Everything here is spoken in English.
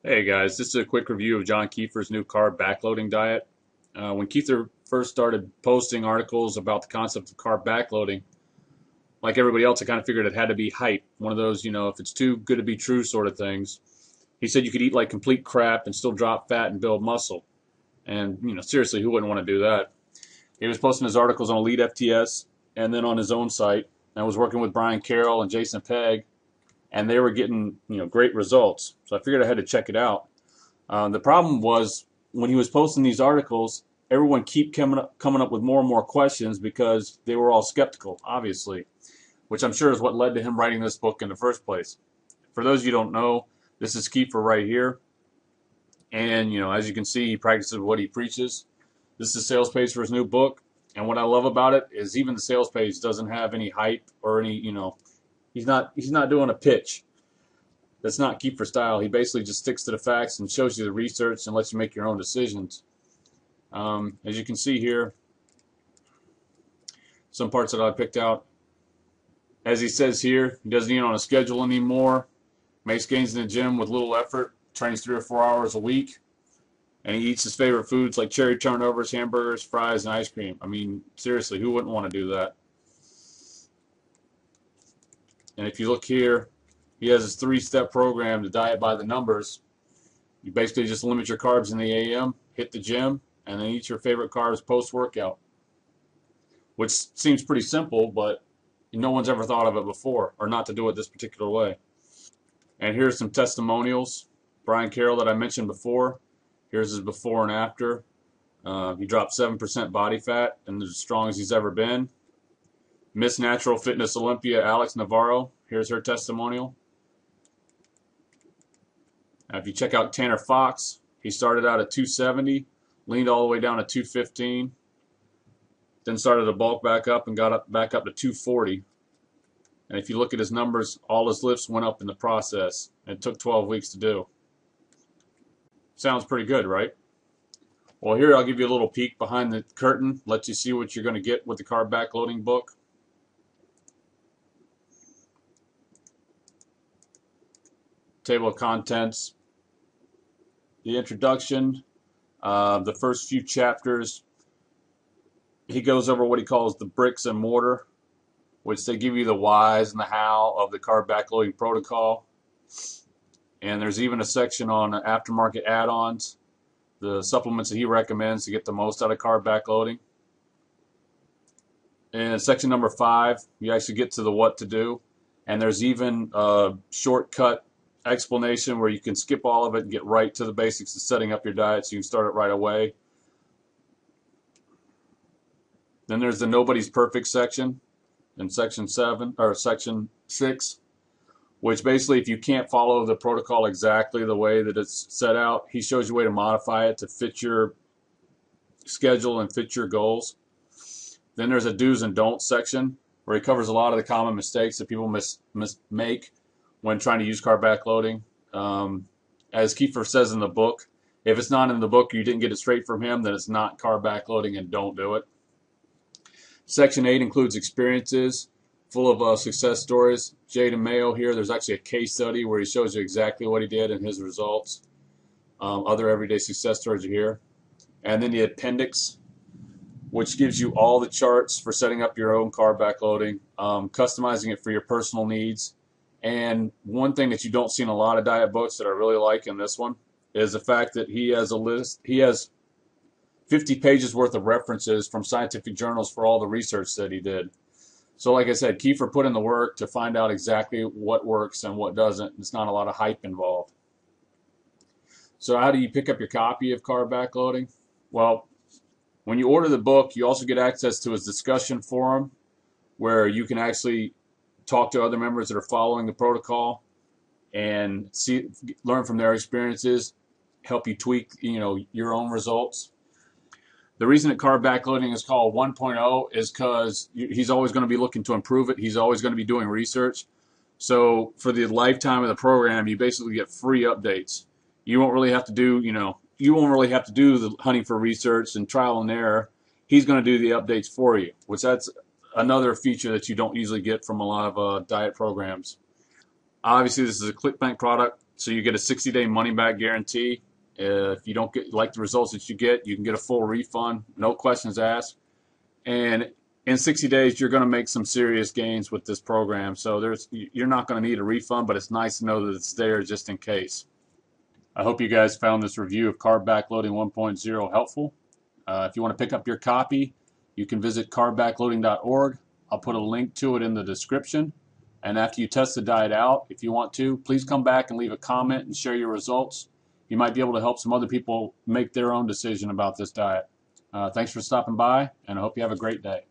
Hey guys, this is a quick review of John Kiefer's new carb backloading diet. When Kiefer first started posting articles about the concept of carb backloading, like everybody else, I kind of figured it had to be hype. One of those, if it's too good to be true sort of things. He said you could eat like complete crap and still drop fat and build muscle. And, seriously, who wouldn't want to do that? He was posting his articles on Elite FTS and then on his own site. I was working with Brian Carroll and Jason Pegg, and they were getting, great results. So I figured I had to check it out. The problem was when he was posting these articles, everyone keep coming up with more and more questions because they were all skeptical, obviously, which I'm sure is what led to him writing this book in the first place. For those of you who don't know, this is Kiefer right here. And, as you can see, he practices what he preaches. This is the sales page for his new book. And what I love about it is even the sales page doesn't have any hype or any, he's not doing a pitch. That's not Kiefer style. He basically just sticks to the facts and shows you the research and lets you make your own decisions. As you can see here, some parts that I picked out. As he says here, he doesn't eat on a schedule anymore. Makes gains in the gym with little effort. Trains 3 or 4 hours a week. And he eats his favorite foods like cherry turnovers, hamburgers, fries, and ice cream. I mean, seriously, who wouldn't want to do that? And if you look here, he has his 3-step program to diet by the numbers. You basically just limit your carbs in the AM, hit the gym, and then eat your favorite carbs post-workout, which seems pretty simple, but no one's ever thought of it before, or not to do it this particular way. And here's some testimonials. Brian Carroll that I mentioned before. Here's his before and after. He dropped 7% body fat and is as strong as he's ever been. Miss Natural Fitness Olympia Alex Navarro. Here's her testimonial. Now, if you check out Tanner Fox, he started out at 270, leaned all the way down to 215, then started to bulk back up and got back up to 240. And if you look at his numbers, all his lifts went up in the process. And it took 12 weeks to do. Sounds pretty good, right? Well, here I'll give you a little peek behind the curtain, let you see what you're going to get with the Carb Backloading book. Table of contents, the introduction, the first few chapters. He goes over what he calls the bricks and mortar, which they give you the whys and the how of the carb backloading protocol. And there's even a section on aftermarket add-ons, the supplements that he recommends to get the most out of carb backloading. And section number 5, you actually get to the what to do. And there's even a shortcut explanation where you can skip all of it and get right to the basics of setting up your diet so you can start it right away. Then there's the nobody's perfect section in section 6, which basically if you can't follow the protocol exactly the way that it's set out, he shows you a way to modify it to fit your schedule and fit your goals. Then there's a do's and don'ts section where he covers a lot of the common mistakes that people make when trying to use carb backloading. As Kiefer says in the book, if it's not in the book, you didn't get it straight from him, then it's not carb backloading and don't do it. Section 8 includes experiences full of success stories. Jaden Mayo here, there's actually a case study where he shows you exactly what he did and his results. Other everyday success stories are here. And then the appendix, which gives you all the charts for setting up your own carb backloading, customizing it for your personal needs. And one thing that you don't see in a lot of diet books that I really like in this one is the fact that he has a list. He has 50 pages worth of references from scientific journals for all the research that he did. So like I said, Kiefer put in the work to find out exactly what works and what doesn't. There's not a lot of hype involved. So how do you pick up your copy of Carb Backloading? Well, when you order the book, you also get access to his discussion forum where you can actually talk to other members that are following the protocol and learn from their experiences, help you tweak, your own results. The reason that carb backloading is called 1.0 is because he's always going to be looking to improve it. He's always going to be doing research. So for the lifetime of the program, you basically get free updates. You won't really have to do, the hunting for research and trial and error. He's going to do the updates for you, which that's another feature that you don't usually get from a lot of diet programs. Obviously, this is a ClickBank product, So you get a 60-day money-back guarantee. If you don't like the results that you can get a full refund, no questions asked. And in 60 days, you're going to make some serious gains with this program. So you're not going to need a refund, but it's nice to know that it's there just in case. I hope you guys found this review of Carb Backloading 1.0 helpful. If you want to pick up your copy, you can visit carbbackloading.org. I'll put a link to it in the description. And after you test the diet out, if you want to, please come back and leave a comment and share your results. You might be able to help some other people make their own decision about this diet. Thanks for stopping by, and I hope you have a great day.